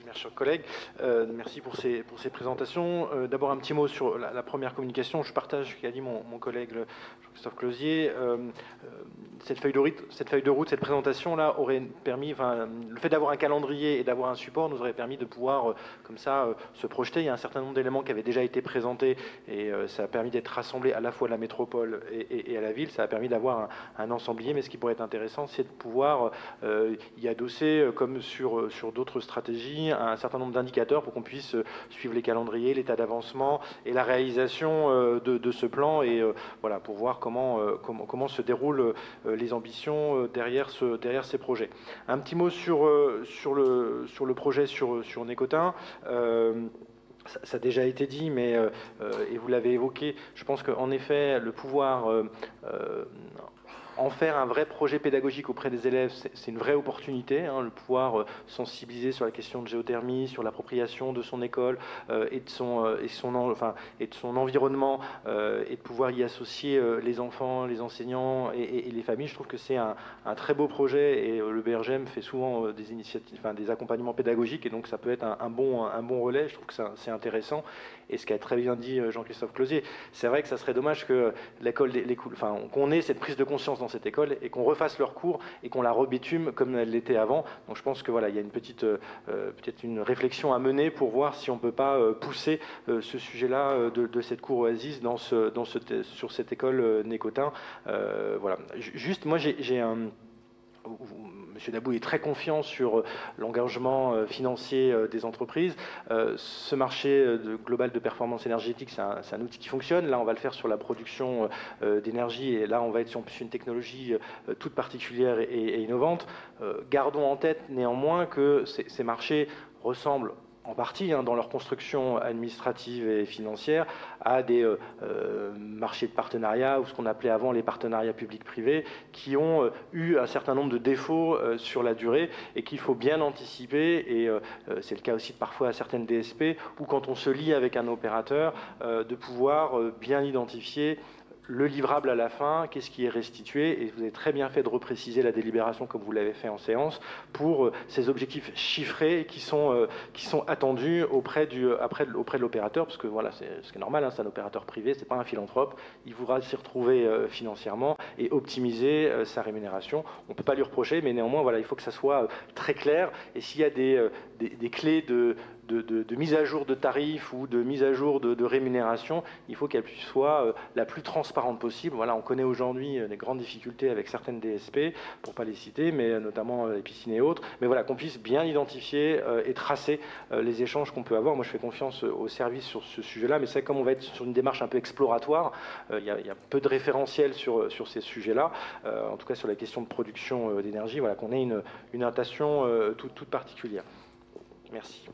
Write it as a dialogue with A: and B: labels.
A: Mes chers collègues, merci pour ces présentations. D'abord un petit mot sur la première communication. Je partage ce qu'a dit mon collègue Jean-Christophe Closier. Cette feuille de route, cette présentation-là aurait permis, le fait d'avoir un calendrier et d'avoir un support nous aurait permis de pouvoir, comme ça, se projeter. Il y a un certain nombre d'éléments qui avaient déjà été présentés et ça a permis d'être rassemblés à la fois à la métropole et à la ville. Ça a permis d'avoir un ensemblier, mais ce qui pourrait être intéressant, c'est de pouvoir y adosser, comme sur d'autres stratégies, un certain nombre d'indicateurs pour qu'on puisse suivre les calendriers, l'état d'avancement et la réalisation de ce plan et voilà, pour voir comment se déroulent les ambitions derrière ces projets. Un petit mot sur le projet sur Nécotin. Ça a déjà été dit, mais et vous l'avez évoqué, je pense qu'en effet, le pouvoir en faire un vrai projet pédagogique auprès des élèves, c'est une vraie opportunité, le pouvoir sensibiliser sur la question de géothermie, sur l'appropriation de son école et de son environnement et de pouvoir y associer les enfants, les enseignants et les familles. Je trouve que c'est un très beau projet et le BRGM fait souvent des initiatives, des accompagnements pédagogiques et donc ça peut être un bon relais. Je trouve que c'est intéressant. Et ce qu'a très bien dit Jean-Christophe Closier, c'est vrai que ça serait dommage que qu'on ait cette prise de conscience dans cette école et qu'on refasse leur cours et qu'on la rebitume comme elle l'était avant. Donc je pense que voilà, il y a une petite peut-être une réflexion à mener pour voir si on peut pas pousser ce sujet-là de cette cour Oasis sur cette école Nécotin. Voilà. Juste, moi j'ai un Monsieur Dabou est très confiant sur l'engagement financier des entreprises. Ce marché global de performance énergétique, c'est un outil qui fonctionne. Là, on va le faire sur la production d'énergie et là, on va être sur une technologie toute particulière et innovante. Gardons en tête néanmoins que ces marchés ressemblent en partie, dans leur construction administrative et financière, à des marchés de partenariat, ou ce qu'on appelait avant les partenariats publics-privés, qui ont eu un certain nombre de défauts sur la durée et qu'il faut bien anticiper, et c'est le cas aussi parfois à certaines DSP, où quand on se lie avec un opérateur, de pouvoir bien identifier le livrable à la fin, qu'est-ce qui est restitué, et vous avez très bien fait de repréciser la délibération comme vous l'avez fait en séance, pour ces objectifs chiffrés qui sont attendus auprès de l'opérateur, parce que voilà, c'est ce qui est normal, c'est un opérateur privé, c'est pas un philanthrope, il voudra s'y retrouver financièrement et optimiser sa rémunération. On peut pas lui reprocher, mais néanmoins, voilà, il faut que ça soit très clair, et s'il y a des clés de mise à jour de tarifs ou de mise à jour de rémunération, il faut qu'elle soit la plus transparente possible. Voilà, on connaît aujourd'hui les grandes difficultés avec certaines DSP, pour pas les citer, mais notamment les piscines et autres. Mais voilà, qu'on puisse bien identifier et tracer les échanges qu'on peut avoir. Moi, je fais confiance aux services sur ce sujet-là, mais c'est comme on va être sur une démarche un peu exploratoire. Il y a peu de référentiels sur ces sujets-là, en tout cas sur la question de production d'énergie. Voilà, qu'on ait une attention toute particulière. Merci.